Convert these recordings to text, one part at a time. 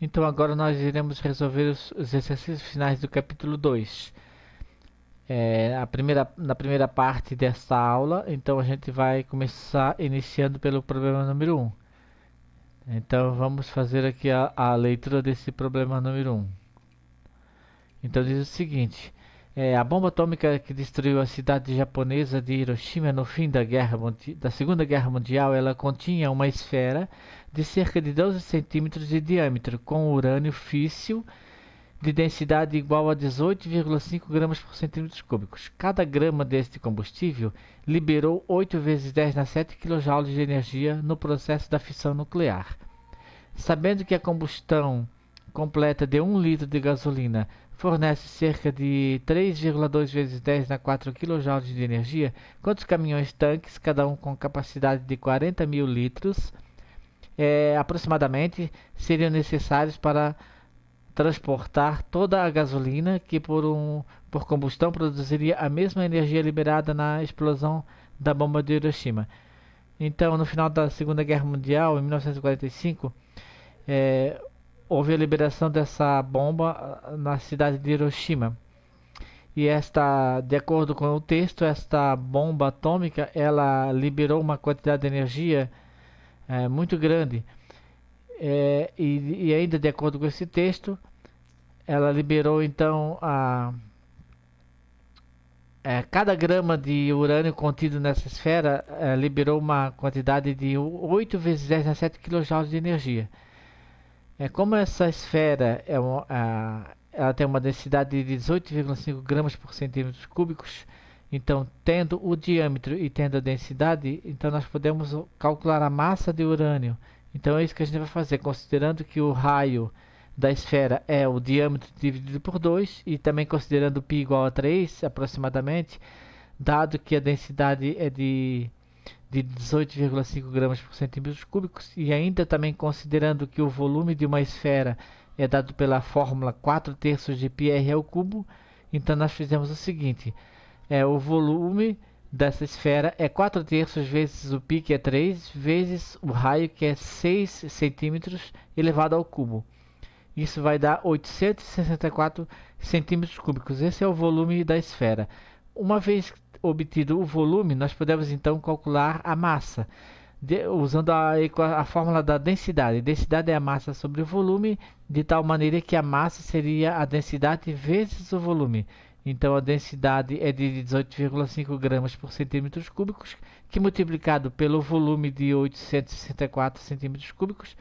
Então agora nós iremos resolver os exercícios finais do capítulo 2. Na primeira parte desta aula, então a gente vai começar iniciando pelo problema número 1. Então vamos fazer aqui a leitura desse problema número 1. Então diz o seguinte: a bomba atômica que destruiu a cidade japonesa de Hiroshima no fim da Segunda Guerra Mundial, ela continha uma esfera de cerca de 12 centímetros de diâmetro, com urânio físsil de densidade igual a 18,5 gramas por centímetros cúbicos. Cada grama deste combustível liberou 8 vezes 10 na 7 kJ de energia no processo da fissão nuclear. Sabendo que a combustão completa de 1 litro de gasolina fornece cerca de 3,2 vezes 10 na 4 kJ de energia, quantos caminhões-tanques, cada um com capacidade de 40 mil litros, aproximadamente, seriam necessários para transportar toda a gasolina que por combustão produziria a mesma energia liberada na explosão da bomba de Hiroshima? Então, no final da Segunda Guerra Mundial, em 1945, houve a liberação dessa bomba na cidade de Hiroshima. E de acordo com o texto, esta bomba atômica, ela liberou uma quantidade de energia muito grande. E ainda de acordo com esse texto, ela liberou então cada grama de urânio contido nessa esfera liberou uma quantidade de 8 vezes 10 na 7 kJ de energia. Como essa esfera ela tem uma densidade de 18,5 gramas por centímetros cúbicos, então tendo o diâmetro e tendo a densidade, então nós podemos calcular a massa de urânio. Então é isso que a gente vai fazer, considerando que o raio da esfera é o diâmetro dividido por 2 e também considerando π igual a 3 aproximadamente, dado que a densidade é de 18,5 gramas por centímetros cúbicos, e ainda também considerando que o volume de uma esfera é dado pela fórmula 4 terços de πr ao cubo, então nós fizemos o seguinte: o volume dessa esfera é 4 terços vezes o π, que é 3, vezes o raio, que é 6 centímetros elevado ao cubo. Isso vai dar 864 centímetros cúbicos. Esse é o volume da esfera. Uma vez obtido o volume, nós podemos então calcular a massa, usando a fórmula da densidade. Densidade é a massa sobre o volume, de tal maneira que a massa seria a densidade vezes o volume. Então a densidade é de 18,5 gramas por centímetros cúbicos, que multiplicado pelo volume de 864 centímetros cúbicos,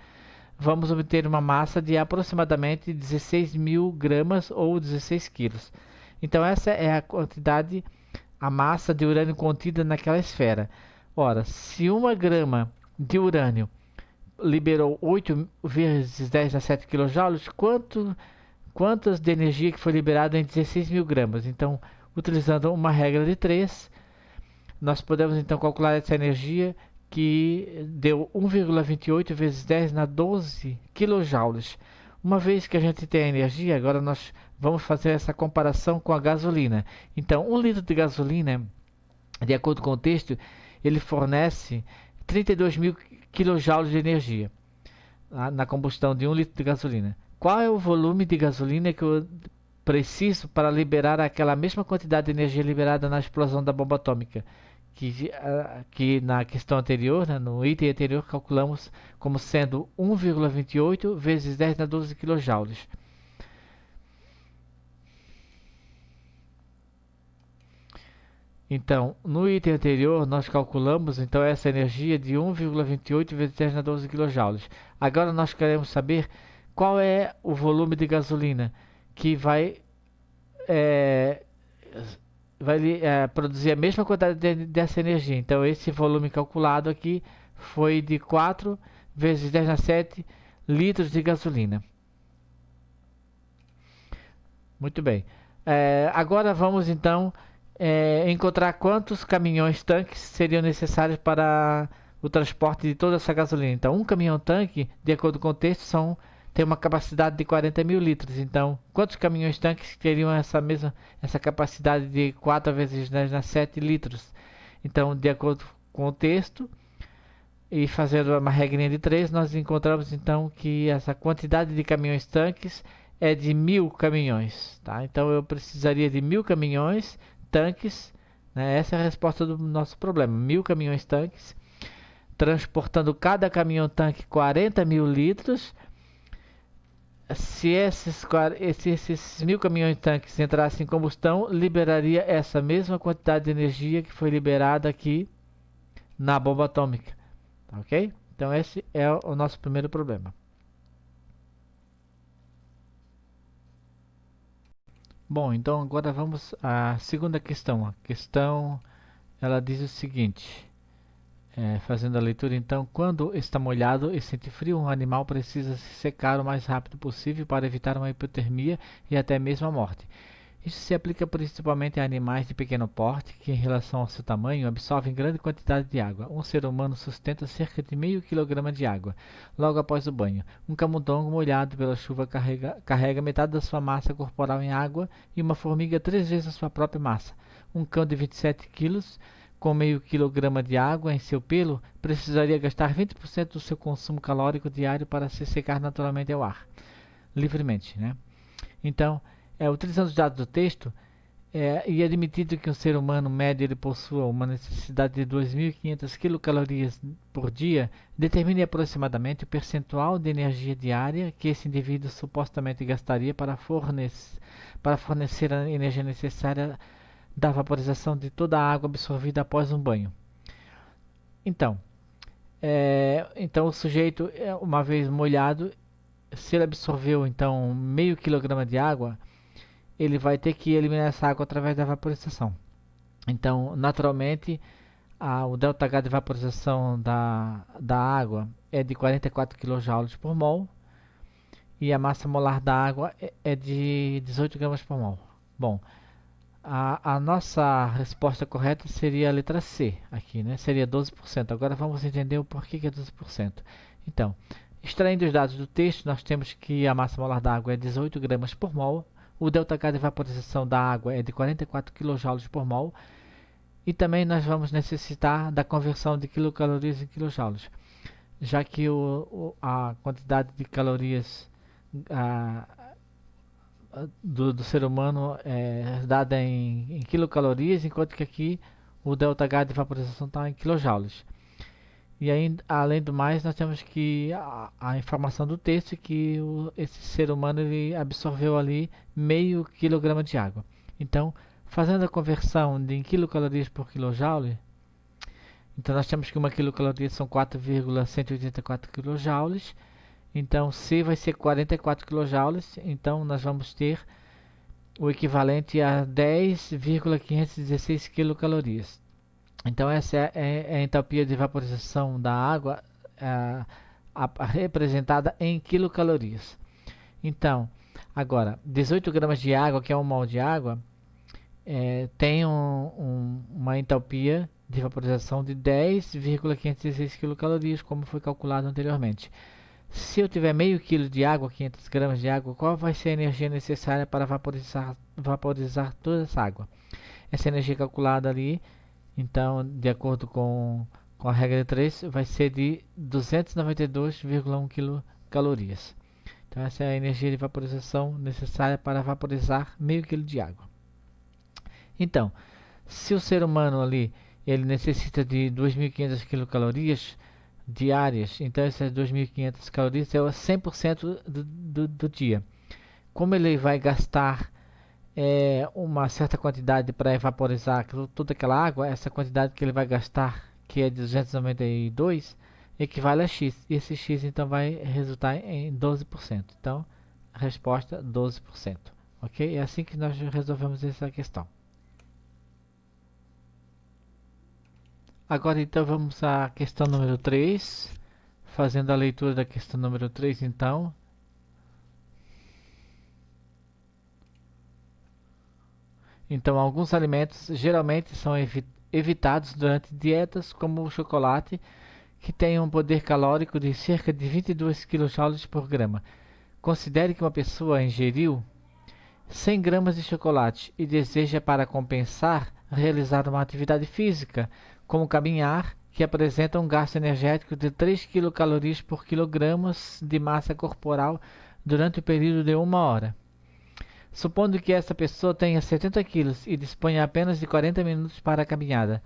vamos obter uma massa de aproximadamente 16 mil gramas ou 16 quilos. Então essa é a quantidade, a massa de urânio contida naquela esfera. Ora, se 1 grama de urânio liberou 8 vezes 10 a 7 kJ, quantas de energia que foi liberada em 16 mil gramas? Então, utilizando uma regra de 3, nós podemos então calcular essa energia, que deu 1,28 vezes 10 na 12 kJ. Uma vez que a gente tem a energia, agora nós vamos fazer essa comparação com a gasolina. Então, 1 litro de gasolina, de acordo com o texto, ele fornece 32 mil kJ de energia na combustão de 1 litro de gasolina. Qual é o volume de gasolina que eu preciso para liberar aquela mesma quantidade de energia liberada na explosão da bomba atômica? Que na questão anterior, né, no item anterior, calculamos como sendo 1,28 vezes 10 na 12 kJ. Então, no item anterior, nós calculamos então essa energia de 1,28 vezes 10 na 12 kJ. Agora nós queremos saber qual é o volume de gasolina que vai produzir a mesma quantidade dessa energia. Então esse volume calculado aqui foi de 4 vezes 10 na 7 litros de gasolina. Muito bem. Agora vamos então encontrar quantos caminhões-tanques seriam necessários para o transporte de toda essa gasolina. Então um caminhão-tanque, de acordo com o texto, tem uma capacidade de 40 mil litros. Então, quantos caminhões-tanques teriam essa capacidade de 4 vezes 10 na 7 litros? Então, de acordo com o texto, e fazendo uma regrinha de 3, nós encontramos então que essa quantidade de caminhões tanques é de 1000 caminhões, tá? Então eu precisaria de 1000 caminhões tanques, né? Essa é a resposta do nosso problema: 1000 caminhões tanques, transportando cada caminhão tanque 40.000 litros. Se esses 1000 caminhões tanques entrassem em combustão, liberaria essa mesma quantidade de energia que foi liberada aqui na bomba atômica, tá, ok? Então esse é o nosso primeiro problema. Bom, então agora vamos à segunda questão. A questão, ela diz o seguinte, fazendo a leitura então: quando está molhado e sente frio, um animal precisa se secar o mais rápido possível para evitar uma hipotermia e até mesmo a morte. Isso se aplica principalmente a animais de pequeno porte, que em relação ao seu tamanho absorvem grande quantidade de água. Um ser humano sustenta cerca de meio quilograma de água logo após o banho. Um camundongo molhado pela chuva carrega metade da sua massa corporal em água, e uma formiga 3 vezes a sua própria massa. Um cão de 27 quilos, com meio quilograma de água em seu pelo, precisaria gastar 20% do seu consumo calórico diário para se secar naturalmente ao ar, livremente, né? Então, utilizando os dados do texto, e admitido que um ser humano médio ele possua uma necessidade de 2.500 quilocalorias por dia, determine aproximadamente o percentual de energia diária que esse indivíduo supostamente gastaria para fornecer a energia necessária da vaporização de toda a água absorvida após um banho. Então, o sujeito, uma vez molhado, se ele absorveu então meio quilograma de água, ele vai ter que eliminar essa água através da vaporização. Então, naturalmente, o ΔH de vaporização da água é de 44 kJ por mol, e a massa molar da água é de 18 gramas por mol. Bom, a nossa resposta correta seria a letra C, aqui, né? Seria 12%. Agora vamos entender o porquê que é 12%. Então, extraindo os dados do texto, nós temos que a massa molar da água é 18 gramas por mol, o ΔH de vaporização da água é de 44 kJ por mol, e também nós vamos necessitar da conversão de quilocalorias em kilojoules, já que a quantidade de calorias do ser humano é dada em quilocalorias, enquanto que aqui o ΔH de vaporização está em kilojoules. E aí, além do mais, nós temos que a informação do texto que esse ser humano ele absorveu ali meio quilograma de água. Então, fazendo a conversão em quilocalorias por kilojoule, então nós temos que uma quilocaloria são 4,184 kilojoules. Então, C vai ser 44 kilojoules. Então, nós vamos ter o equivalente a 10,516 quilocalorias. Então essa é a entalpia de vaporização da água representada em quilocalorias. Então, agora, 18 gramas de água, que é 1 mol de água, tem uma entalpia de vaporização de 10,516 quilocalorias, como foi calculado anteriormente. Se eu tiver meio quilo de água, 500 gramas de água, qual vai ser a energia necessária para vaporizar toda essa água? Essa energia calculada ali, então, de acordo com a regra de 3, vai ser de 292,1 quilocalorias. Então, essa é a energia de vaporização necessária para vaporizar meio quilo de água. Então, se o ser humano ali, ele necessita de 2.500 quilocalorias diárias, então essas 2.500 calorias é o 100% do dia. Como ele vai gastar uma certa quantidade para vaporizar toda aquela água, essa quantidade que ele vai gastar, que é de 292, equivale a X. E esse X então vai resultar em 12%. Então, a resposta 12%. Ok? É assim que nós resolvemos essa questão. Agora então vamos à questão número 3. Fazendo a leitura da questão número 3, então. Então, alguns alimentos geralmente são evitados durante dietas, como o chocolate, que tem um poder calórico de cerca de 22 kJ por grama. Considere que uma pessoa ingeriu 100 gramas de chocolate e deseja, para compensar, realizar uma atividade física, como caminhar, que apresenta um gasto energético de 3 quilocalorias por quilogramos de massa corporal durante o período de 1 hora. Supondo que essa pessoa tenha 70 quilos e disponha apenas de 40 minutos para a caminhada,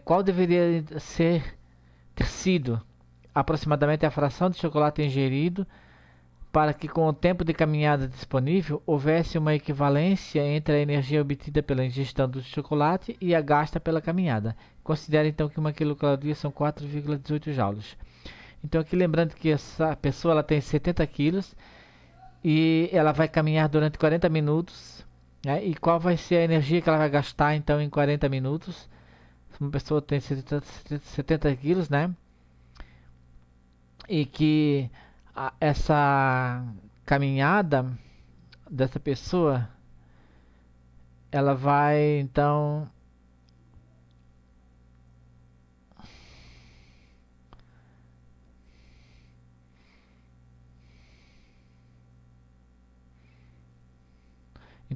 qual deveria ter sido aproximadamente a fração de chocolate ingerido para que, com o tempo de caminhada disponível, houvesse uma equivalência entre a energia obtida pela ingestão do chocolate e a gasta pela caminhada? Considere então que 1 quilocaloria são 4,18 joules. Então aqui lembrando que essa pessoa ela tem 70 quilos e ela vai caminhar durante 40 minutos, né? E qual vai ser a energia que ela vai gastar então em 40 minutos? Uma pessoa tem 70 quilos, né? E que essa caminhada dessa pessoa, ela vai então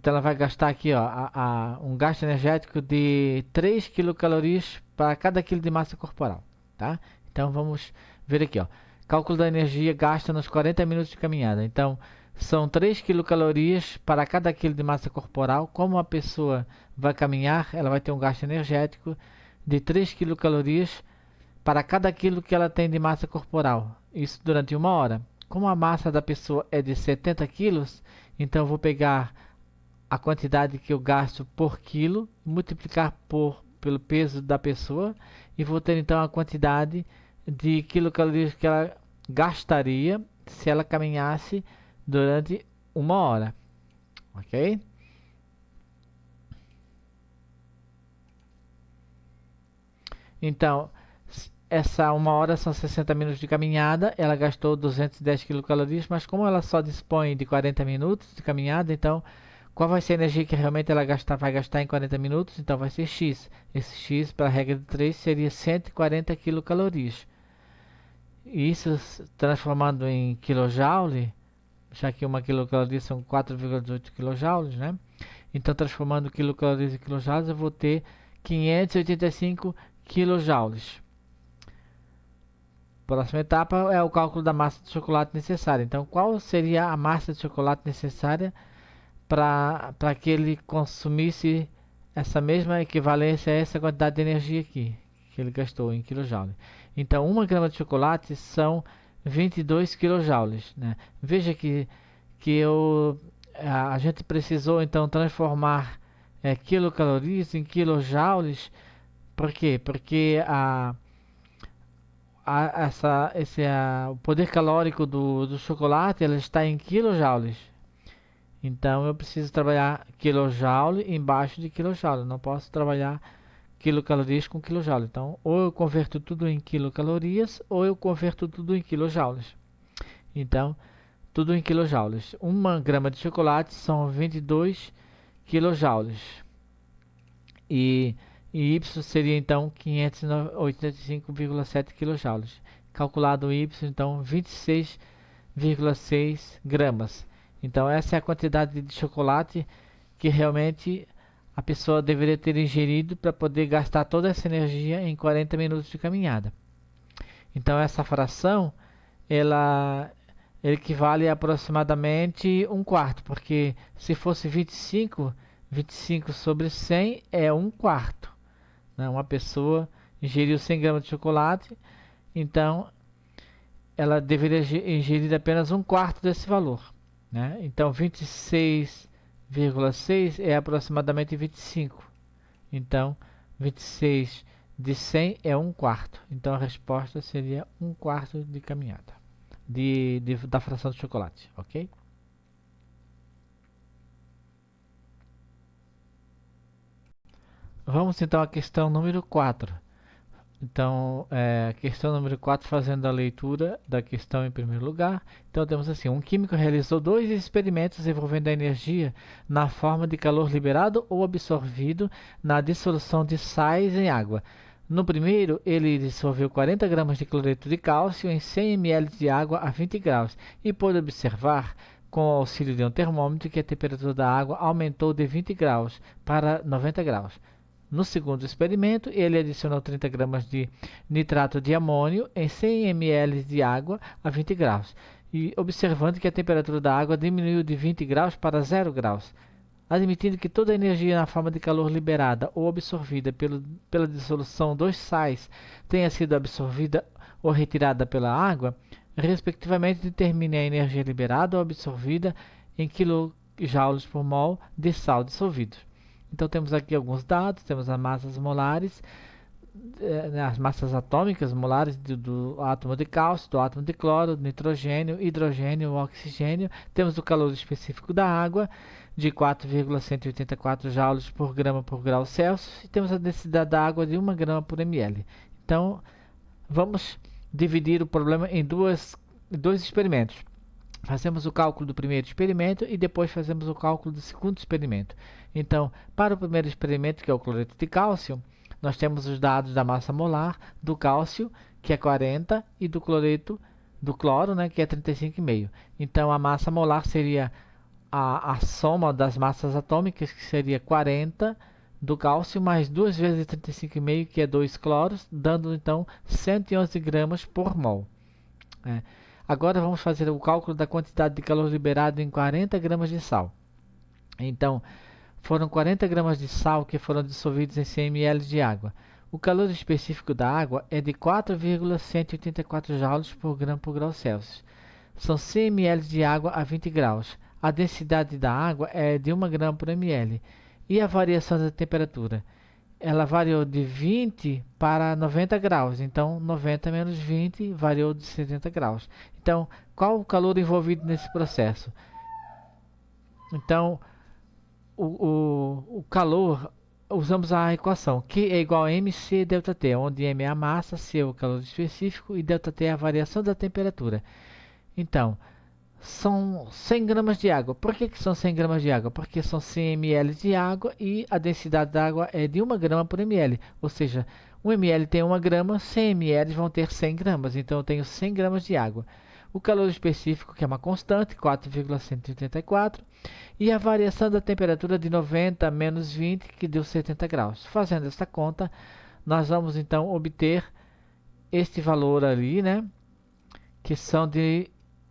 ela vai gastar aqui, ó, um gasto energético de 3 quilocalorias para cada quilo de massa corporal, tá? Então vamos ver aqui, ó. Cálculo da energia gasta nos 40 minutos de caminhada. Então, são 3 quilocalorias para cada quilo de massa corporal. Como a pessoa vai caminhar, ela vai ter um gasto energético de 3 quilocalorias para cada quilo que ela tem de massa corporal. Isso durante 1 hora. Como a massa da pessoa é de 70 quilos, então eu vou pegar a quantidade que eu gasto por quilo, multiplicar pelo peso da pessoa e vou ter então a quantidade de quilocalorias que ela gastaria se ela caminhasse durante 1 hora, ok? Então, essa 1 hora são 60 minutos de caminhada, ela gastou 210 quilocalorias, mas como ela só dispõe de 40 minutos de caminhada, então qual vai ser a energia que realmente ela vai gastar em 40 minutos? Então vai ser X. Esse X, para a regra de 3, seria 140 quilocalorias. Isso transformando em kilojoule, já que 1 quilocaloria são 4,18 kilojoules, né? Então, transformando quilocalorias em kilojoules, eu vou ter 585 kilojoules. Próxima etapa é o cálculo da massa de chocolate necessária. Então, qual seria a massa de chocolate necessária para que ele consumisse essa mesma equivalência a essa quantidade de energia aqui, que ele gastou em kilojoule? Então, 1 grama de chocolate são 22 quilojoules, né? Veja que a gente precisou então transformar quilocalorias em quilojoules. Por quê? Porque o poder calórico do chocolate ela está em quilojoules. Então eu preciso trabalhar quilojoule embaixo de quilojoule. Eu não posso trabalhar quilocalorias com quilojoule. Então, ou eu converto tudo em quilocalorias, ou eu converto tudo em quilojoules. Então, tudo em quilojoules. 1 grama de chocolate são 22 quilojoules. E Y seria então 585,7 quilojoules. Calculado o Y, então 26,6 gramas. Então, essa é a quantidade de chocolate que realmente a pessoa deveria ter ingerido para poder gastar toda essa energia em 40 minutos de caminhada. Então, essa fração, ela equivale a aproximadamente 1/4, porque se fosse 25 sobre 100 é 1/4. Né? Uma pessoa ingeriu 100 gramas de chocolate, então ela deveria ingerir apenas 1/4 desse valor. Né? Então 26,6 é aproximadamente 25. Então 26 de 100 é 1/4. Então a resposta seria 1/4 de caminhada da fração de chocolate, ok? Vamos então à questão número 4. Então, questão número 4, fazendo a leitura da questão em primeiro lugar. Então, temos assim: um químico realizou 2 experimentos envolvendo a energia na forma de calor liberado ou absorvido na dissolução de sais em água. No primeiro, ele dissolveu 40 gramas de cloreto de cálcio em 100 ml de água a 20 graus e pôde observar, com o auxílio de um termômetro, que a temperatura da água aumentou de 20 graus para 90 graus. No segundo experimento, ele adicionou 30 gramas de nitrato de amônio em 100 ml de água a 20 graus, e observando que a temperatura da água diminuiu de 20 graus para 0 graus, admitindo que toda a energia na forma de calor liberada ou absorvida pela dissolução dos sais tenha sido absorvida ou retirada pela água, respectivamente determine a energia liberada ou absorvida em quilojoules por mol de sal dissolvido. Então temos aqui alguns dados, temos as massas molares, as massas atômicas molares do átomo de cálcio, do átomo de cloro, nitrogênio, hidrogênio, oxigênio. Temos o calor específico da água, de 4,184 joules por grama por grau Celsius, e temos a densidade da água de 1 grama por ml. Então, vamos dividir o problema em dois experimentos. Fazemos o cálculo do primeiro experimento e depois fazemos o cálculo do segundo experimento. Então, para o primeiro experimento, que é o cloreto de cálcio, nós temos os dados da massa molar do cálcio, que é 40, e do cloreto, do cloro, né, que é 35,5. Então, a massa molar seria a soma das massas atômicas, que seria 40 do cálcio, mais 2 vezes 35,5, que é 2 cloros, dando então 111 gramas por mol. Agora vamos fazer o cálculo da quantidade de calor liberado em 40 gramas de sal. Então, foram 40 gramas de sal que foram dissolvidos em 100 ml de água. O calor específico da água é de 4,184 joules por grama por grau Celsius. São 100 ml de água a 20 graus. A densidade da água é de 1 grama por ml. E a variação da temperatura? Ela variou de 20 para 90 graus. Então, 90 menos 20 variou de 70 graus. Então, qual o calor envolvido nesse processo? Então, o calor, usamos a equação Q é igual a mc ΔT, onde m é a massa, c é o calor específico e ΔT é a variação da temperatura. Então, são 100 gramas de água. Por que são 100 gramas de água? Porque são 100 ml de água e a densidade da água é de 1 grama por ml. Ou seja, 1 ml tem 1 grama, 100 ml vão ter 100 gramas. Então, eu tenho 100 gramas de água. O calor específico, que é uma constante, 4,184. E a variação da temperatura de 90 menos 20, que deu 70 graus. Fazendo essa conta, nós vamos então obter este valor ali, né? Que são de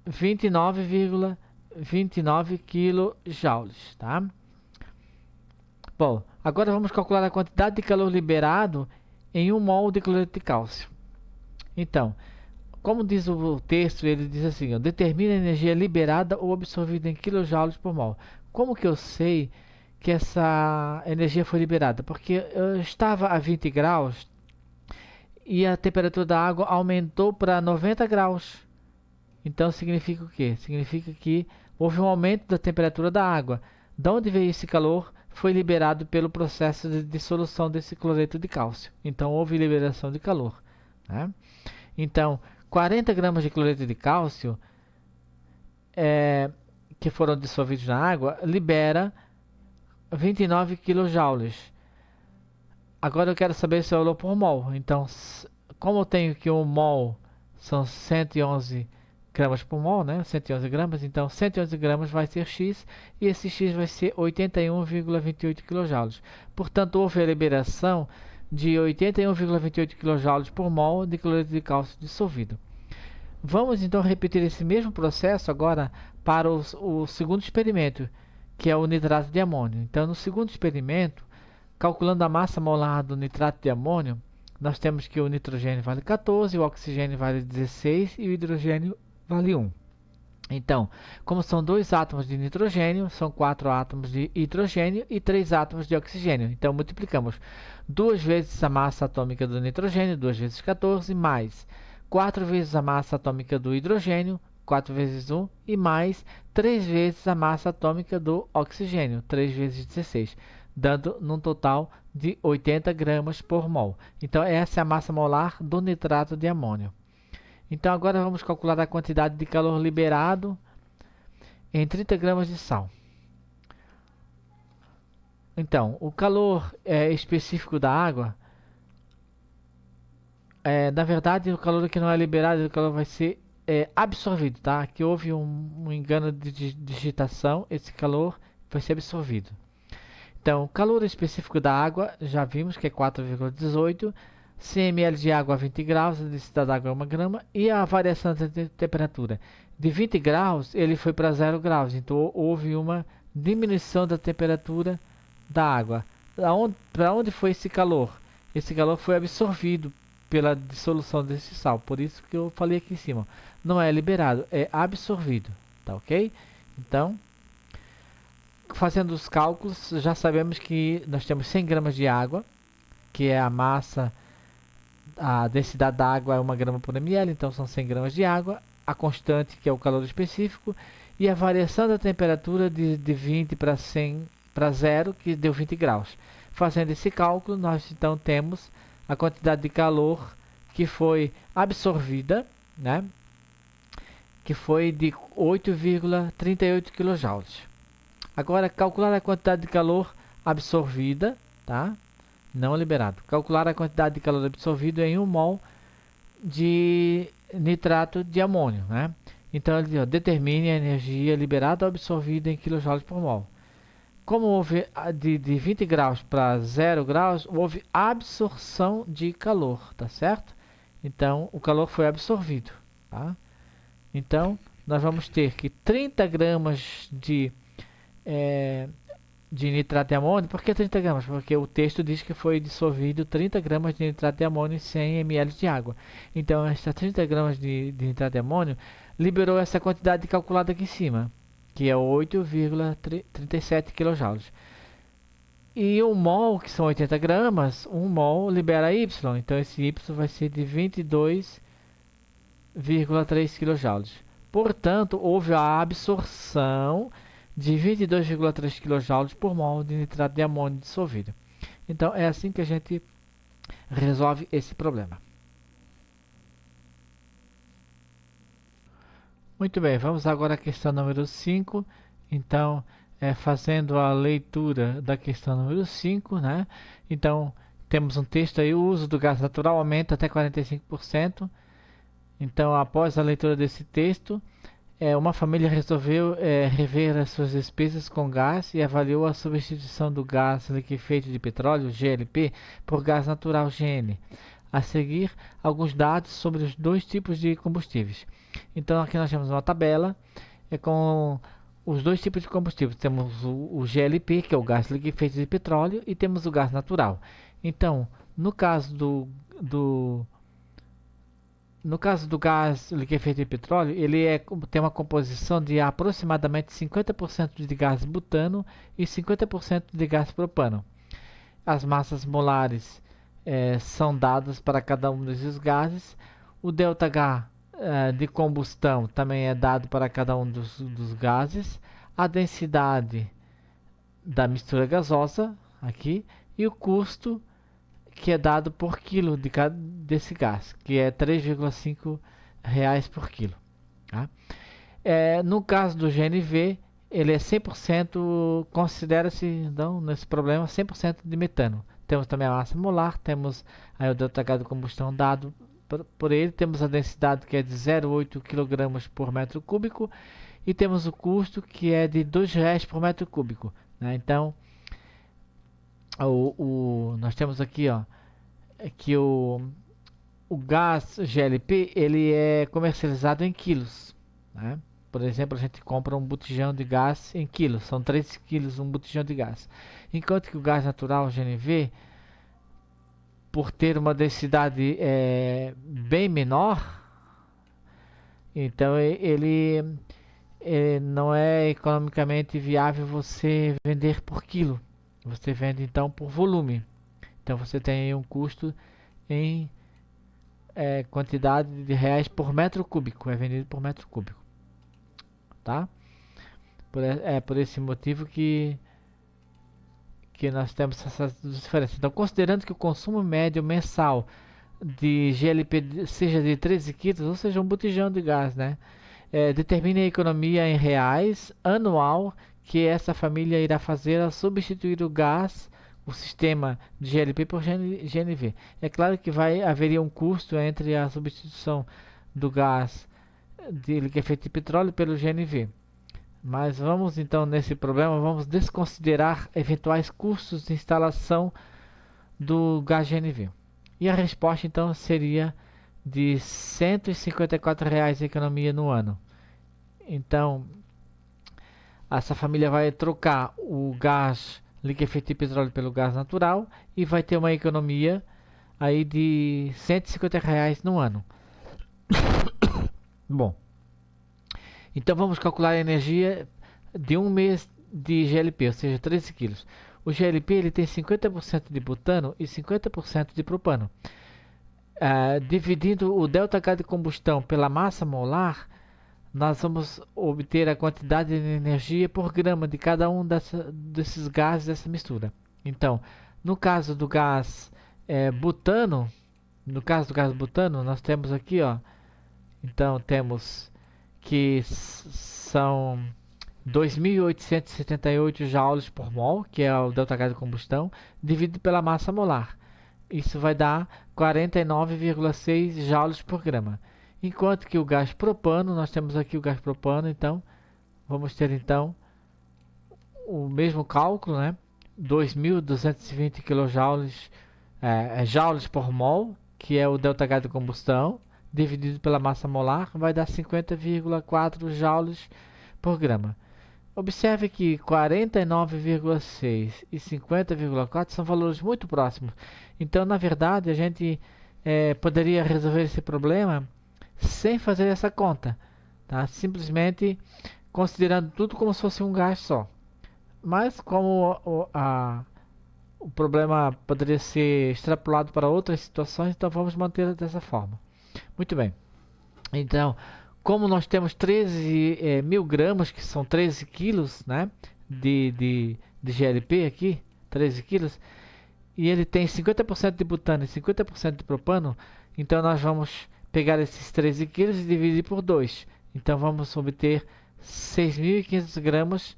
29,29 kJ, tá? Bom, agora vamos calcular a quantidade de calor liberado em 1 mol de cloreto de cálcio. Então, como diz o texto, ele diz assim, ó, determina a energia liberada ou absorvida em quilojoules por mol. Como que eu sei que essa energia foi liberada? Porque eu estava a 20 graus e a temperatura da água aumentou para 90 graus. Então, significa o quê? Significa que houve um aumento da temperatura da água. De onde veio esse calor? Foi liberado pelo processo de dissolução desse cloreto de cálcio. Então, houve liberação de calor, né? Então, 40 gramas de cloreto de cálcio que foram dissolvidos na água libera 29 kJ. Agora eu quero saber se é o valor por mol. Então, como eu tenho que 1 mol são 111 gramas por mol, né? 111 gramas, então 111 gramas vai ser X e esse X vai ser 81,28 kJ. Portanto, houve a liberação de 81,28 kJ por mol de cloreto de cálcio dissolvido. Vamos então repetir esse mesmo processo agora para o segundo experimento, que é o nitrato de amônio. Então, no segundo experimento, calculando a massa molar do nitrato de amônio, nós temos que o nitrogênio vale 14, o oxigênio vale 16 e o hidrogênio vale 1. Então, como são 2 átomos de nitrogênio, são 4 átomos de hidrogênio e 3 átomos de oxigênio. Então, multiplicamos 2 vezes a massa atômica do nitrogênio, 2 vezes 14, mais 4 vezes a massa atômica do hidrogênio, 4 vezes 1, e mais 3 vezes a massa atômica do oxigênio, 3 vezes 16, dando num total de 80 gramas por mol. Então, essa é a massa molar do nitrato de amônio. Então, agora vamos calcular a quantidade de calor liberado em 30 gramas de sal. Então, o calor específico da água, na verdade, o calor que não é liberado, o calor vai ser absorvido, tá? Aqui houve um engano de digitação, esse calor vai ser absorvido. Então, o calor específico da água, já vimos que é 4,18, 100 ml de água a 20 graus, a densidade da água é 1 grama, e a variação da temperatura. De 20 graus, ele foi para 0 graus, então houve uma diminuição da temperatura da água. Para onde foi esse calor? Esse calor foi absorvido pela dissolução desse sal, por isso que eu falei aqui em cima. Não é liberado, é absorvido, tá ok? Então, fazendo os cálculos, já sabemos que nós temos 100 gramas de água, que é a massa, a densidade da água é 1 grama por ml, então são 100 gramas de água, a constante, que é o calor específico, e a variação da temperatura de 20 para 100 para 0, que deu 20 graus. Fazendo esse cálculo, nós então temos a quantidade de calor que foi absorvida, né? Que foi de 8,38 kJ. Agora, calcular a quantidade de calor absorvida, tá? Não liberado. Calcular a quantidade de calor absorvido em 1 mol de nitrato de amônio, né? Então, ele diz, determine a energia liberada ou absorvida em kJ por mol. Como houve de 20 graus para 0 graus, houve absorção de calor, tá certo? Então, o calor foi absorvido, tá? Então, nós vamos ter que 30 gramas de nitrato de amônio. Por que 30 gramas? Porque o texto diz que foi dissolvido 30 gramas de nitrato de amônio em 100 ml de água. Então, essas 30 gramas de nitrato de amônio liberou essa quantidade calculada aqui em cima, que é 8,37 kJ. E 1 mol, que são 80 gramas, 1 mol libera Y. Então, esse Y vai ser de 22,3 kJ. Portanto, houve a absorção de 22,3 kJ por mol de nitrato de amônio dissolvido. Então, é assim que a gente resolve esse problema. Muito bem, vamos agora à questão número 5. Então, fazendo a leitura da questão número 5, né? Então, temos um texto aí, o uso do gás natural aumenta até 45%. Então, após a leitura desse texto, uma família resolveu rever as suas despesas com gás e avaliou a substituição do gás liquefeito de petróleo, GLP, por gás natural, GN. A seguir, alguns dados sobre os dois tipos de combustíveis. Então, aqui nós temos uma tabela com os dois tipos de combustíveis. Temos o GLP, que é o gás liquefeito de petróleo, e temos o gás natural. Então, no caso do gás liquefeito de petróleo, ele tem uma composição de aproximadamente 50% de gás butano e 50% de gás propano. As massas molares são dadas para cada um desses gases. O ΔH de combustão também é dado para cada um dos gases. A densidade da mistura gasosa, aqui, e o custo que é dado por quilo desse gás, que é 3,5 reais por quilo. Tá? No caso do GNV, ele é 100%, considera-se, então, nesse problema, 100% de metano. Temos também a massa molar, temos aí o ΔH de combustão dado por ele, temos a densidade que é de 0,8 kg por metro cúbico e temos o custo que é de R$2 por metro cúbico. Né? Então, nós temos aqui que o gás GLP ele é comercializado em quilos. Né? Por exemplo, a gente compra um botijão de gás em quilos, são 3 quilos um botijão de gás. Enquanto que o gás natural GNV, por ter uma densidade bem menor, então ele não é economicamente viável você vender por quilo. Você vende então por volume. Então você tem um custo em quantidade de reais por metro cúbico. É vendido por metro cúbico. Tá? Por esse motivo que nós temos essas diferenças. Então, considerando que o consumo médio mensal de GLP seja de 13 quilos, ou seja, um botijão de gás, né? Determine a economia em reais anual que essa família irá fazer ao substituir o sistema de GLP por GNV. É claro que haveria um custo entre a substituição do gás de liquefeito de petróleo pelo GNV. Mas vamos então nesse problema, vamos desconsiderar eventuais custos de instalação do gás GNV. E a resposta então seria de R$ 154 reais de economia no ano. Então, essa família vai trocar o gás liquefeito de petróleo pelo gás natural e vai ter uma economia aí de R$ 150 reais no ano. Bom, então vamos calcular a energia de um mês de GLP, ou seja, 13 quilos. O GLP ele tem 50% de butano e 50% de propano. Dividindo o ΔH de combustão pela massa molar, nós vamos obter a quantidade de energia por grama de cada um desses gases dessa mistura. Então, no caso do gás butano, nós temos aqui, ó, então temos que são 2.878 joules por mol, que é o ΔH de combustão, dividido pela massa molar. Isso vai dar 49,6 joules por grama. Enquanto que o gás propano, nós temos aqui o gás propano, então vamos ter então o mesmo cálculo, né? 2.220 kJ joules por mol, que é o ΔH de combustão, dividido pela massa molar, vai dar 50,4 joules por grama. Observe que 49,6 e 50,4 são valores muito próximos. Então, na verdade, a gente poderia resolver esse problema sem fazer essa conta, tá? Simplesmente considerando tudo como se fosse um gás só. Mas como o problema poderia ser extrapolado para outras situações, então vamos manter dessa forma. Muito bem. Então, como nós temos 13 mil gramas, que são 13 quilos, né, de GLP aqui, 13 quilos, e ele tem 50% de butano e 50% de propano, então nós vamos pegar esses 13 quilos e dividir por 2. Então vamos obter 6.500 gramas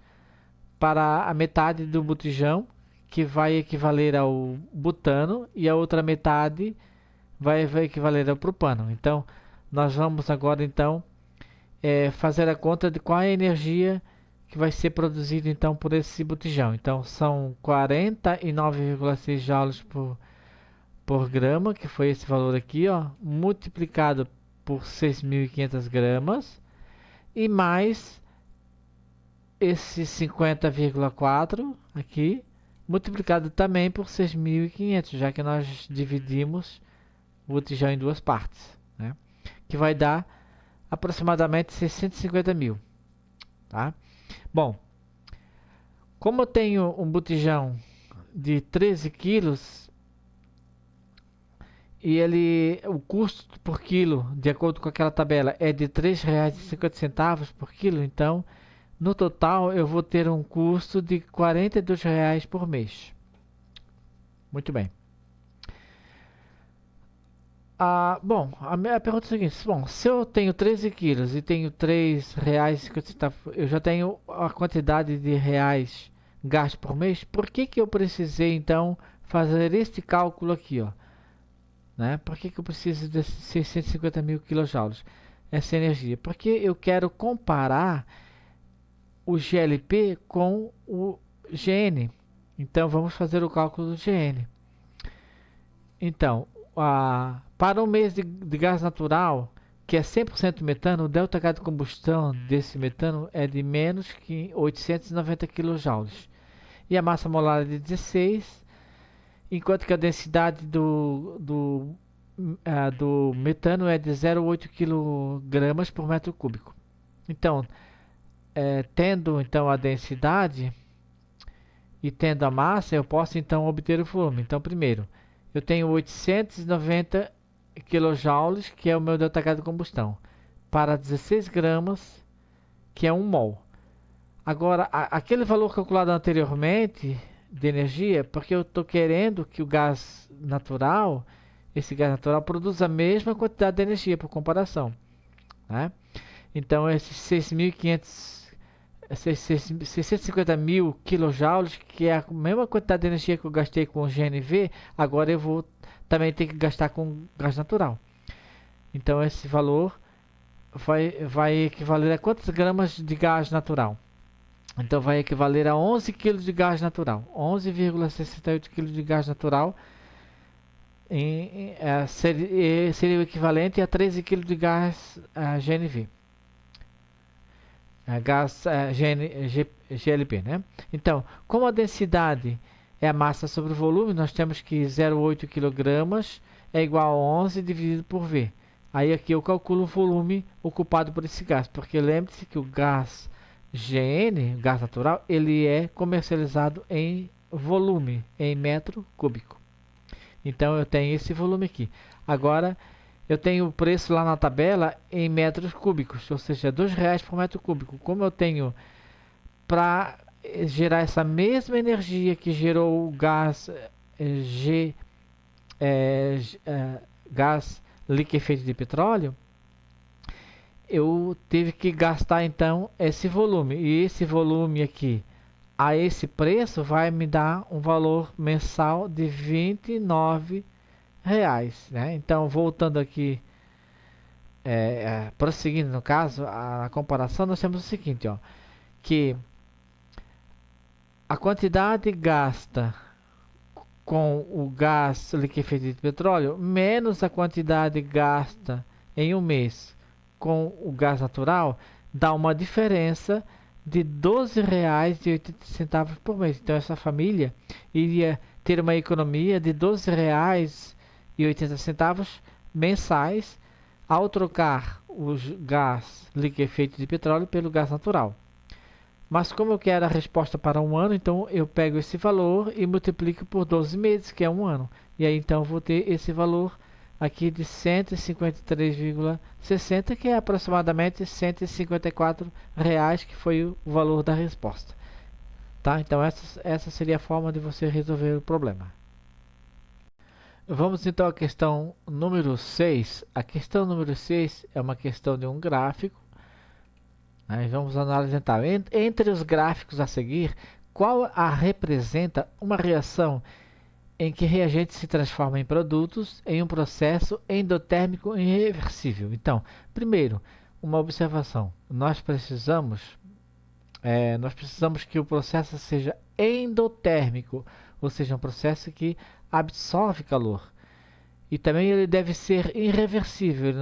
para a metade do botijão, que vai equivaler ao butano, e a outra metade vai equivaler ao propano. Então nós vamos agora então fazer a conta de qual é a energia que vai ser produzida então por esse botijão. Então são 49,6 joules por grama, que foi esse valor aqui, ó, multiplicado por 6.500 gramas, e mais esse 50,4 aqui, multiplicado também por 6.500, já que nós dividimos o botijão em duas partes, né? Que vai dar aproximadamente 650 mil, tá? Bom, como eu tenho um botijão de 13 quilos e o custo por quilo, de acordo com aquela tabela, é de R$ 3,50 por quilo, então no total eu vou ter um custo de R$ 42 por mês. Muito bem. Bom, a minha pergunta é a seguinte: bom, se eu tenho 13 quilos e tenho R$ 3,50, eu já tenho a quantidade de reais gasto por mês, por que eu precisei então fazer este cálculo aqui, ó? Né? Por que eu preciso desses 650 mil quilojoules? Essa energia? Porque eu quero comparar o GLP com o GN. Então vamos fazer o cálculo do GN. Então, para um mês de gás natural, que é 100% metano, o ΔH de combustão desse metano é de menos que 890 kJ. E a massa molar é de 16, enquanto que a densidade do metano é de 0,8 kg por metro cúbico. Então, tendo então a densidade e tendo a massa, eu posso então obter o volume. Então, primeiro, eu tenho 890 kJ, que é o meu ΔH de combustão, para 16 gramas, que é 1 mol. Agora, aquele valor calculado anteriormente de energia, porque eu estou querendo que esse gás natural, produza a mesma quantidade de energia, por comparação, né? Então, esses 650 mil quilojoules, que é a mesma quantidade de energia que eu gastei com o GNV, agora eu vou também ter que gastar com gás natural. Então esse valor vai equivaler a quantas gramas de gás natural? Então vai equivaler a 11 kg de gás natural. 11,68 kg de gás natural seria o equivalente a 13 kg de gás GNV. Gás GLP, né? Então, como a densidade é a massa sobre o volume, nós temos que 0,8 kg é igual a 11 dividido por V. Aí aqui eu calculo o volume ocupado por esse gás, porque lembre-se que o gás GN, gás natural, ele é comercializado em volume, em metro cúbico. Então eu tenho esse volume aqui. Agora eu tenho o preço lá na tabela em metros cúbicos, ou seja, R$2 por metro cúbico. Como eu tenho para gerar essa mesma energia que gerou o gás gás liquefeito de petróleo, eu tive que gastar então esse volume. E esse volume aqui, a esse preço, vai me dar um valor mensal de R$29, né? Então, voltando aqui, prosseguindo no caso, a comparação, nós temos o seguinte, ó, que a quantidade gasta com o gás liquefeito de petróleo menos a quantidade gasta em um mês com o gás natural dá uma diferença de R$12,80 por mês. Então essa família iria ter uma economia de R$12,80 mensais ao trocar o gás liquefeito de petróleo pelo gás natural. Mas como eu quero a resposta para um ano, então eu pego esse valor e multiplico por 12 meses, que é um ano. E aí então eu vou ter esse valor aqui de 153,60, que é aproximadamente R$154, que foi o valor da resposta. Tá? Então essa seria a forma de você resolver o problema. Vamos então à questão número 6. A questão número 6 é uma questão de um gráfico. Vamos analisar então. Entre os gráficos a seguir, qual representa uma reação em que reagente se transforma em produtos em um processo endotérmico irreversível? Então, primeiro, uma observação. Nós precisamos que o processo seja endotérmico, ou seja, um processo que absorve calor. E também ele deve ser irreversível,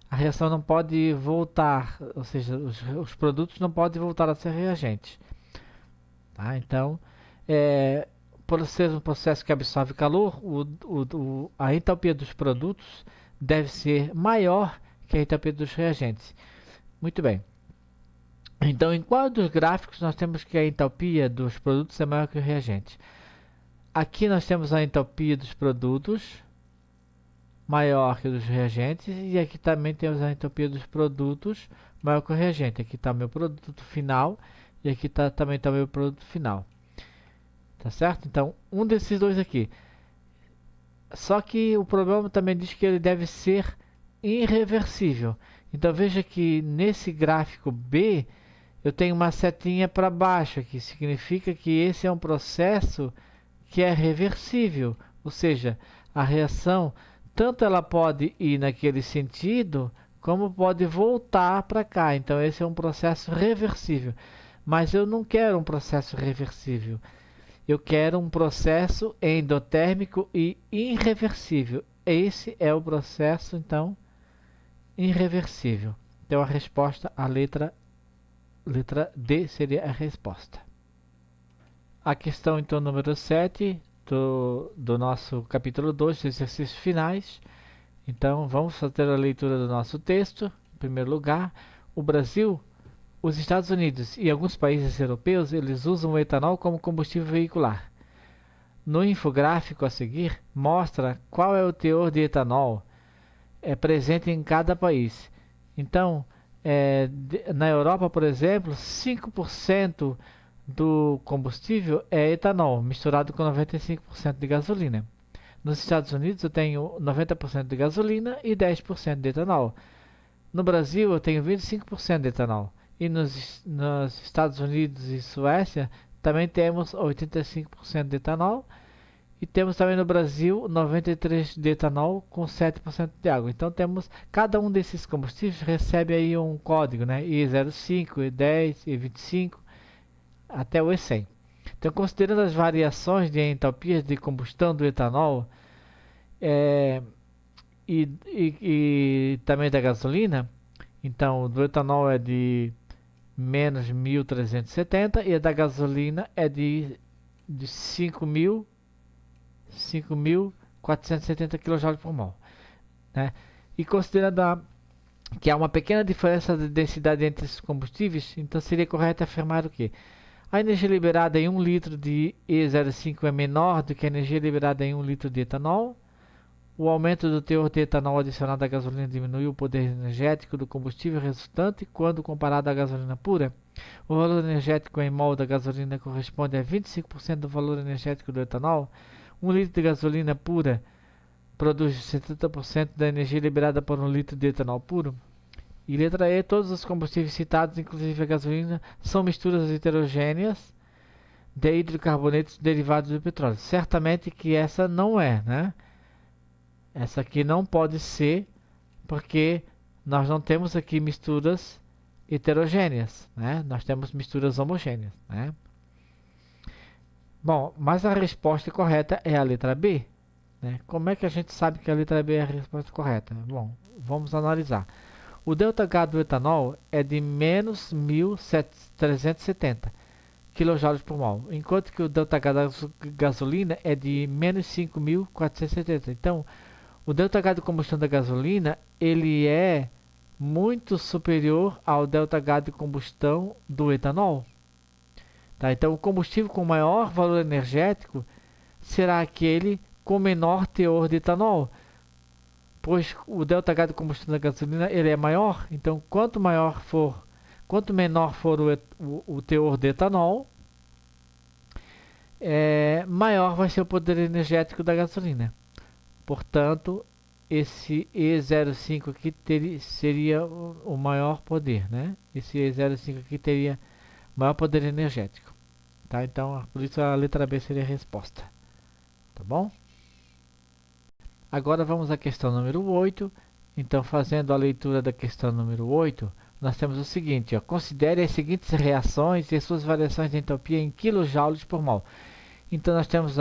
a reação não pode voltar, ou seja, os produtos não podem voltar a ser reagentes. Tá? Então, por ser um processo que absorve calor, a entalpia dos produtos deve ser maior que a entalpia dos reagentes. Muito bem. Então, em qual dos gráficos nós temos que a entalpia dos produtos é maior que o reagente? Aqui nós temos a entalpia dos produtos maior que dos reagentes, e aqui também temos a entalpia dos produtos maior que o reagente. Aqui está o meu produto final e aqui também está o meu produto final. Tá certo? Então, um desses dois aqui. Só que o problema também diz que ele deve ser irreversível. Então, veja que nesse gráfico B, eu tenho uma setinha para baixo aqui. Significa que esse é um processo que é reversível. Ou seja, a reação, tanto ela pode ir naquele sentido, como pode voltar para cá. Então, esse é um processo reversível. Mas eu não quero um processo reversível. Eu quero um processo endotérmico e irreversível. Esse é o processo, então, irreversível. Então, a resposta, a letra D seria a resposta. A questão, então, número 7 do nosso capítulo 2, exercícios finais. Então, vamos fazer a leitura do nosso texto. Em primeiro lugar, o Brasil, os Estados Unidos e alguns países europeus, eles usam o etanol como combustível veicular. No infográfico a seguir, mostra qual é o teor de etanol presente em cada país. Então, na Europa, por exemplo, 5% do combustível é etanol, misturado com 95% de gasolina. Nos Estados Unidos eu tenho 90% de gasolina e 10% de etanol. No Brasil eu tenho 25% de etanol. E nos Estados Unidos e Suécia também temos 85% de etanol. E temos também no Brasil 93% de etanol com 7% de água. Então cada um desses combustíveis recebe aí um código, né? I05, I10, I25. até o E100. Então, considerando as variações de entalpias de combustão do etanol e também da gasolina, então do etanol é de menos 1.370 e a da gasolina é de 5.470 kJ por mol, né? E considerando que há uma pequena diferença de densidade entre esses combustíveis, então seria correto afirmar o quê? A energia liberada em 1 litro de E05 é menor do que a energia liberada em 1 litro de etanol. O aumento do teor de etanol adicionado à gasolina diminui o poder energético do combustível resultante quando comparado à gasolina pura. O valor energético em mol da gasolina corresponde a 25% do valor energético do etanol. 1 litro de gasolina pura produz 70% da energia liberada por 1 litro de etanol puro. E letra E, todos os combustíveis citados, inclusive a gasolina, são misturas heterogêneas de hidrocarbonetos derivados do petróleo. Certamente que essa não é, né? Essa aqui não pode ser, porque nós não temos aqui misturas heterogêneas, né? Nós temos misturas homogêneas, né? Bom, mas a resposta correta é a letra B, né? Como é que a gente sabe que a letra B é a resposta correta? Bom, vamos analisar. O ΔH do etanol é de menos 1.370 kJ por mol, enquanto que o ΔH da gasolina é de menos 5.470. Então, o ΔH de combustão da gasolina ele é muito superior ao ΔH de combustão do etanol. Tá? Então, o combustível com maior valor energético será aquele com menor teor de etanol, pois o ΔH de combustão da gasolina ele é maior. Então, quanto menor for o teor de etanol, maior vai ser o poder energético da gasolina. Portanto, esse E05 aqui seria o maior poder, né? Esse E05 aqui teria maior poder energético, tá? Então, por isso a letra B seria a resposta, tá bom? Agora vamos à questão número 8. Então, fazendo a leitura da questão número 8, nós temos o seguinte, ó, considere as seguintes reações e suas variações de entropia em kJ por mol. Então, nós temos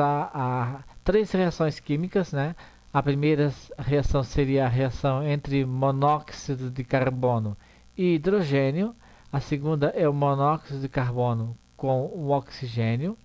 três reações químicas, né? A primeira reação seria a reação entre monóxido de carbono e hidrogênio. A segunda é o monóxido de carbono com o oxigênio.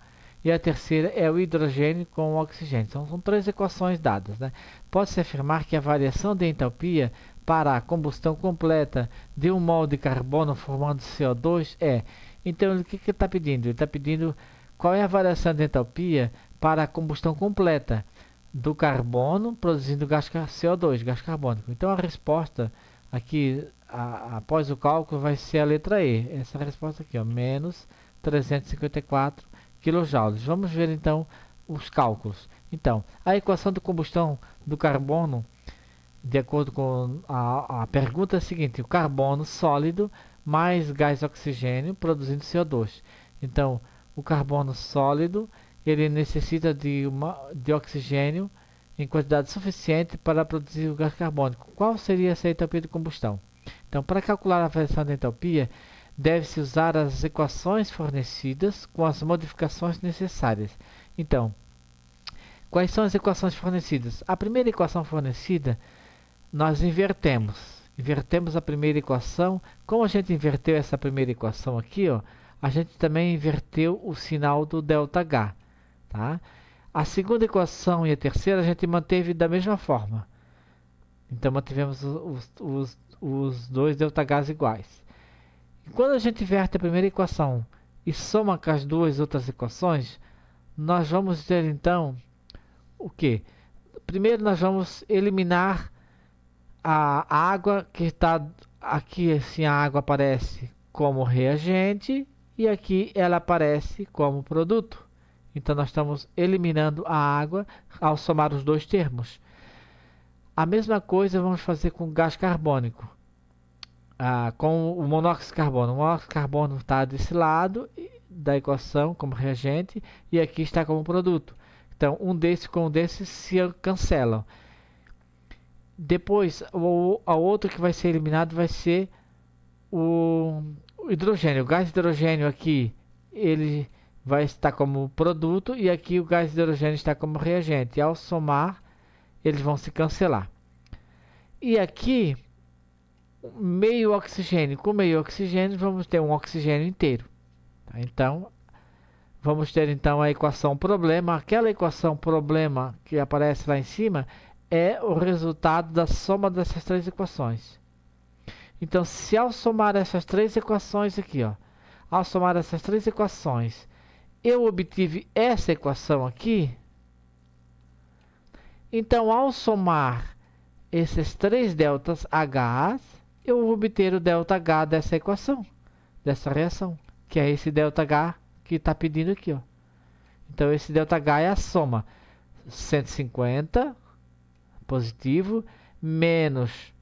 E a terceira é o hidrogênio com o oxigênio. Então, são três equações dadas, né? Pode-se afirmar que a variação de entalpia para a combustão completa de 1 mol de carbono formando CO2 é... Então, o que ele está pedindo? Ele está pedindo qual é a variação de entalpia para a combustão completa do carbono produzindo gás CO2, gás carbônico. Então, a resposta aqui, após o cálculo, vai ser a letra E. Essa é a resposta aqui, ó, menos 354 kJ. Vamos ver então os cálculos. Então, a equação de combustão do carbono, de acordo com a pergunta é a seguinte: o carbono sólido mais gás oxigênio produzindo CO2. Então, o carbono sólido ele necessita de oxigênio em quantidade suficiente para produzir o gás carbônico. Qual seria essa entalpia de combustão? Então, para calcular a variação da entalpia, deve-se usar as equações fornecidas com as modificações necessárias. Então, quais são as equações fornecidas? A primeira equação fornecida, nós invertemos a primeira equação. Como a gente inverteu essa primeira equação aqui, ó, a gente também inverteu o sinal do ΔH. Tá? A segunda equação e a terceira a gente manteve da mesma forma. Então, mantivemos os dois ΔHs iguais. E quando a gente inverte a primeira equação e soma com as duas outras equações, nós vamos ter então o que? Primeiro nós vamos eliminar a água que está aqui, assim a água aparece como reagente e aqui ela aparece como produto. Então nós estamos eliminando a água ao somar os dois termos. A mesma coisa vamos fazer com o gás carbônico. Com o monóxido de carbono. O monóxido de carbono está desse lado da equação como reagente e aqui está como produto. Então, um desse com um desse se cancelam. Depois, a outro que vai ser eliminado vai ser o hidrogênio. O gás hidrogênio aqui, ele vai estar como produto e aqui o gás hidrogênio está como reagente. E ao somar, eles vão se cancelar. E aqui, meio oxigênio com meio oxigênio, vamos ter um oxigênio inteiro. Tá? Então, vamos ter então a equação problema. Aquela equação problema que aparece lá em cima é o resultado da soma dessas três equações. Então, se ao somar essas três equações aqui, ó, ao somar essas três equações, eu obtive essa equação aqui, então ao somar esses três deltas H, eu vou obter o delta H dessa equação, dessa reação, que é esse delta H que está pedindo aqui, ó. Então esse delta H é a soma 150 positivo menos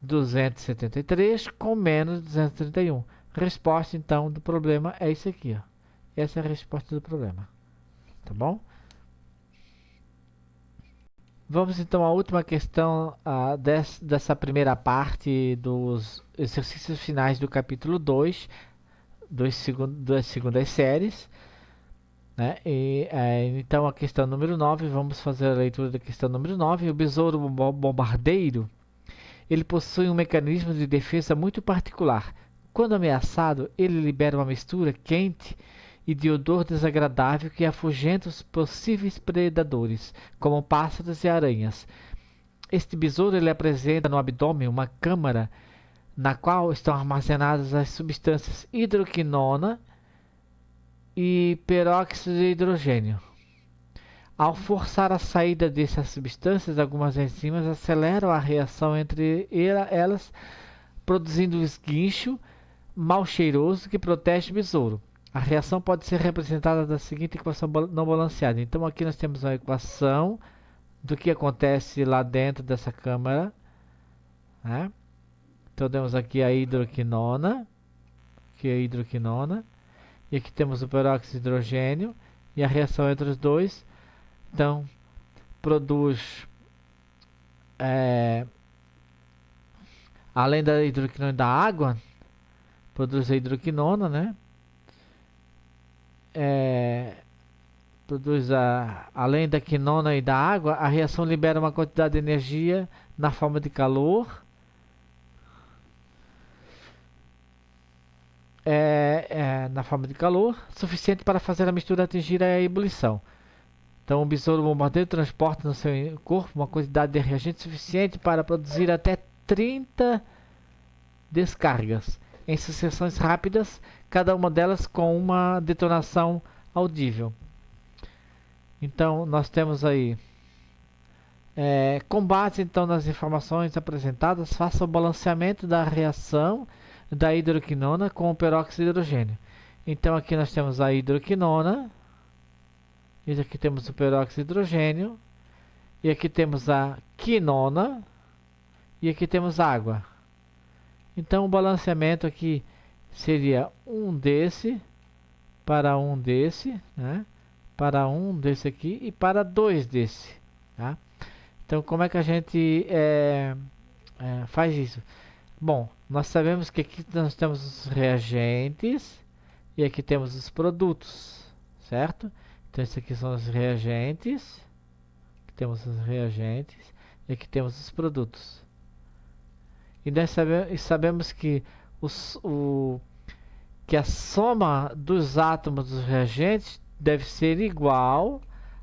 273 com menos 231. Resposta então do problema é isso aqui, ó. Essa é a resposta do problema, tá bom? Vamos então à última questão dessa primeira parte dos exercícios finais do capítulo 2 das segundas séries, né? Então a questão número 9, vamos fazer a leitura da questão número 9. O besouro bombardeiro, ele possui um mecanismo de defesa muito particular. Quando ameaçado, ele libera uma mistura quente e de odor desagradável que afugenta os possíveis predadores, como pássaros e aranhas. Este besouro ele apresenta no abdômen uma câmara na qual estão armazenadas as substâncias hidroquinona e peróxido de hidrogênio. Ao forçar a saída dessas substâncias, algumas enzimas aceleram a reação entre elas, produzindo um esguincho mal cheiroso que protege o besouro. A reação pode ser representada da seguinte equação não balanceada. Então aqui nós temos a equação do que acontece lá dentro dessa câmara, né? Então temos aqui a hidroquinona, que é a hidroquinona, e aqui temos o peróxido de hidrogênio, e a reação entre os dois, então, produz, além da hidroquinona e da água, produz a hidroquinona, né? Além da quinona e da água, a reação libera uma quantidade de energia na forma de calor, suficiente para fazer a mistura atingir a ebulição. Então, o besouro bombardeiro transporta no seu corpo uma quantidade de reagente suficiente para produzir até 30 descargas, em sucessões rápidas, cada uma delas com uma detonação audível. Então, nós temos aí, com base então nas informações apresentadas, faça o balanceamento da reação da hidroquinona com o peróxido de hidrogênio. Então, aqui nós temos a hidroquinona, e aqui temos o peróxido de hidrogênio, e aqui temos a quinona, e aqui temos água. Então o balanceamento aqui seria um desse, para um desse, né? Para um desse aqui e para dois desse. Tá? Então como é que a gente faz isso? Bom, nós sabemos que aqui nós temos os reagentes e aqui temos os produtos, certo? Então, esses aqui são os reagentes. Aqui temos os reagentes. E aqui temos os produtos. E nós sabemos que, que a soma dos átomos dos reagentes deve ser igual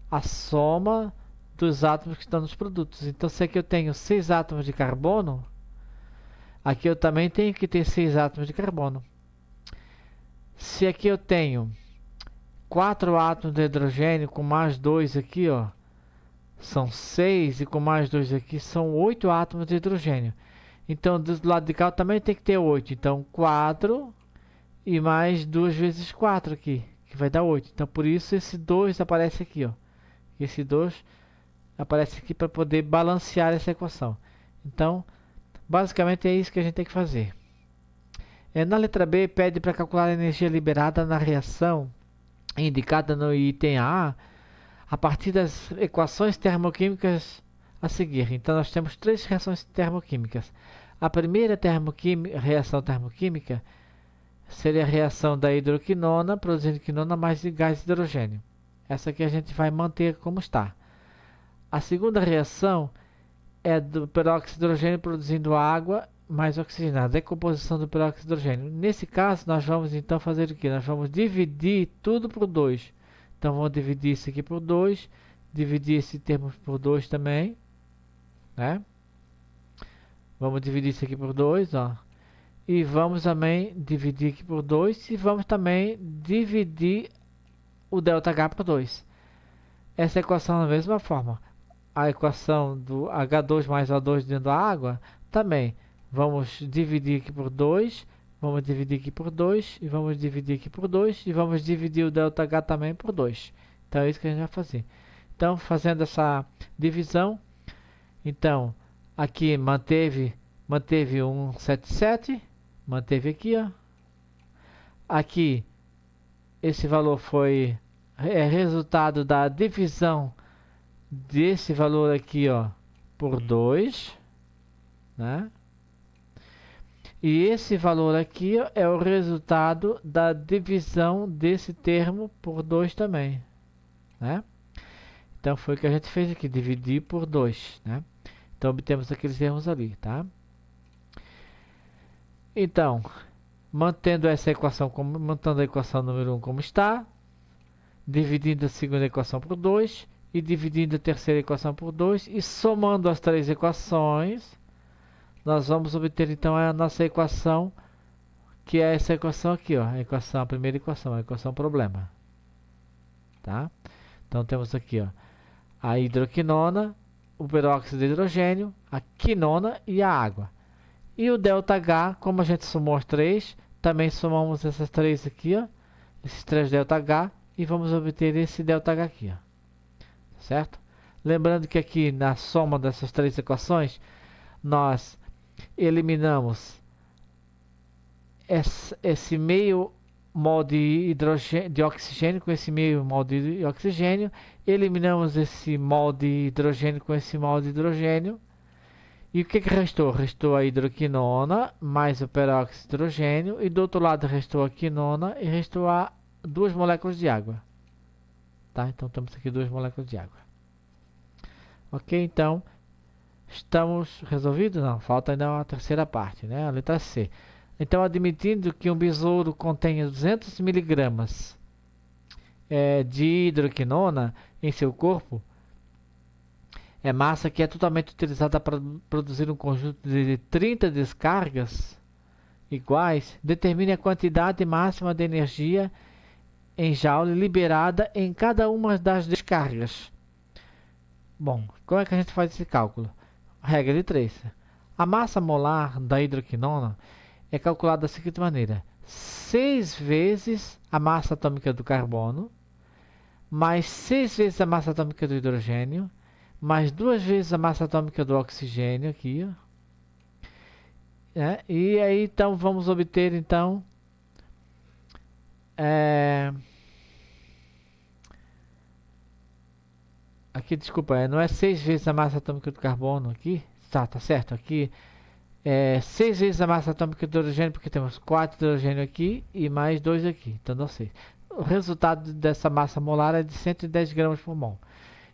à soma dos átomos que estão nos produtos. Então, se aqui eu tenho 6 átomos de carbono, aqui eu também tenho que ter 6 átomos de carbono. Se aqui eu tenho 4 átomos de hidrogênio com mais 2 aqui, ó, são 6, e com mais 2 aqui são 8 átomos de hidrogênio. Então, do lado de cá também tem que ter 8. Então, 4 e mais 2 vezes 4 aqui, que vai dar 8. Então, por isso esse 2 aparece aqui, ó. Esse 2 aparece aqui para poder balancear essa equação. Então, basicamente é isso que a gente tem que fazer. Na letra B, pede para calcular a energia liberada na reação indicada no item A partir das equações termoquímicas a seguir. Então, nós temos 3 reações termoquímicas. A primeira reação termoquímica seria a reação da hidroquinona, produzindo quinona mais gás hidrogênio. Essa aqui a gente vai manter como está. A segunda reação é do peróxido de hidrogênio produzindo água mais oxigênio, a decomposição do peróxido de hidrogênio. Nesse caso, nós vamos então fazer o que? Nós vamos dividir tudo por 2. Então, vamos dividir isso aqui por 2, dividir esse termo por 2 também, né? Vamos dividir isso aqui por 2, ó. E vamos também dividir aqui por 2 e vamos também dividir o ΔH por 2. Essa equação da mesma forma. A equação do H2 mais O2 dentro da água, também vamos dividir aqui por 2, vamos dividir aqui por 2, e vamos dividir aqui por 2, e vamos dividir o ΔH também por 2. Então é isso que a gente vai fazer. Então, fazendo essa divisão, então, aqui manteve 177, manteve aqui, ó. Aqui, esse valor foi resultado da divisão desse valor aqui, ó, por 2, né? E esse valor aqui ó, é o resultado da divisão desse termo por 2 também, né? Então foi o que a gente fez aqui, dividir por 2, né? Então obtemos aqueles termos ali, tá? Então, mantendo essa equação, mantendo a equação número 1 como está, dividindo a segunda equação por 2 e dividindo a terceira equação por 2 e somando as três equações, nós vamos obter então a nossa equação, que é essa equação aqui, ó, a primeira equação, a equação problema, tá? Então temos aqui, ó, a hidroquinona, o peróxido de hidrogênio, a quinona e a água. E o ΔH, como a gente somou as três, também somamos essas três aqui, ó, esses três ΔH, e vamos obter esse ΔH aqui, ó, certo? Lembrando que aqui na soma dessas três equações, nós eliminamos esse meio mol de oxigênio com esse meio mol de oxigênio, eliminamos esse mol de hidrogênio com esse mol de hidrogênio, e o que restou? Restou a hidroquinona mais o peróxido de hidrogênio, e do outro lado restou a quinona e restou a 2 moléculas de água, tá? Então temos aqui 2 moléculas de água. Ok, então estamos resolvidos? Não, falta ainda a terceira parte, né? A letra C. Então, admitindo que um besouro contenha 200 miligramas de hidroquinona em seu corpo, é massa que é totalmente utilizada para produzir um conjunto de 30 descargas iguais, determine a quantidade máxima de energia em joule liberada em cada uma das descargas. Bom, como é que a gente faz esse cálculo? Regra de 3. A massa molar da hidroquinona é calculada da seguinte maneira: 6 vezes a massa atômica do carbono, mais 6 vezes a massa atômica do hidrogênio, mais 2 vezes a massa atômica do oxigênio aqui, ó. E aí então vamos obter então aqui, desculpa, não é 6 vezes a massa atômica do carbono aqui, tá certo, aqui é 6 vezes a massa atômica do hidrogênio, porque temos 4 de hidrogênio aqui e mais 2 aqui, então dá 6. O resultado dessa massa molar é de 110 gramas por mol.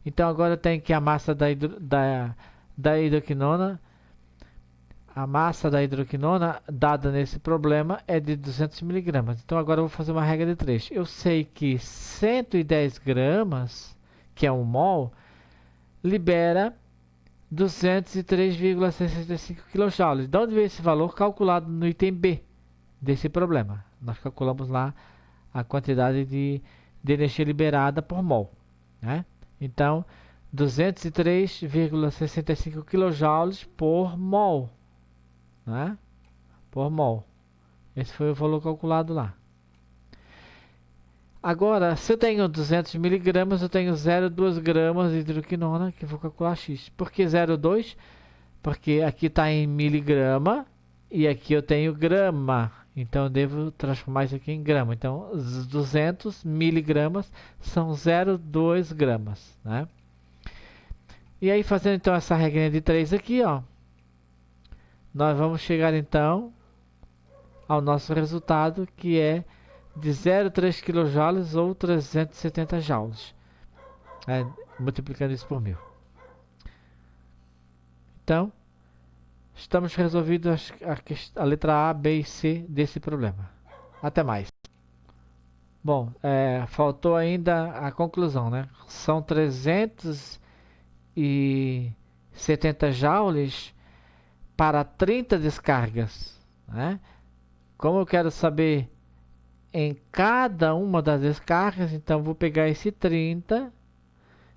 Então agora eu tenho que a massa da hidroquinona, a massa da hidroquinona dada nesse problema é de 200 miligramas. Então agora eu vou fazer uma regra de 3. Eu sei que 110 gramas, que é 1 mol, libera 203,65 kJ. De onde veio esse valor? Calculado no item B desse problema. Nós calculamos lá a quantidade de energia liberada por mol, né? Então, 203,65 kJ por mol, né? Por mol. Esse foi o valor calculado lá. Agora, se eu tenho 200 miligramas, eu tenho 0,2 gramas de hidroquinona, que eu vou calcular X. Por que 0,2? Porque aqui está em miligrama e aqui eu tenho grama. Então, eu devo transformar isso aqui em grama. Então, 200 miligramas são 0,2 gramas, né? E aí, fazendo então essa regrinha de 3 aqui, ó, nós vamos chegar então ao nosso resultado, que é de 0,3 kJ ou 370 joules, multiplicando isso por 1000. Então, estamos resolvidos a letra A, B e C desse problema. Até mais. Bom, faltou ainda a conclusão, né? São 370 joules para 30 descargas, né? Como eu quero saber em cada uma das descargas, então vou pegar esse 30,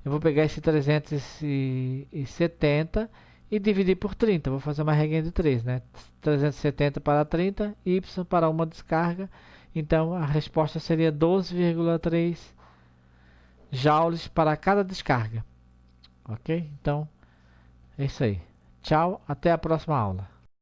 eu vou pegar esse 370 e dividir por 30. Vou fazer uma regra de 3, né? 370 para 30, y para uma descarga. Então a resposta seria 12,3 joules para cada descarga. Ok? Então é isso aí. Tchau, até a próxima aula.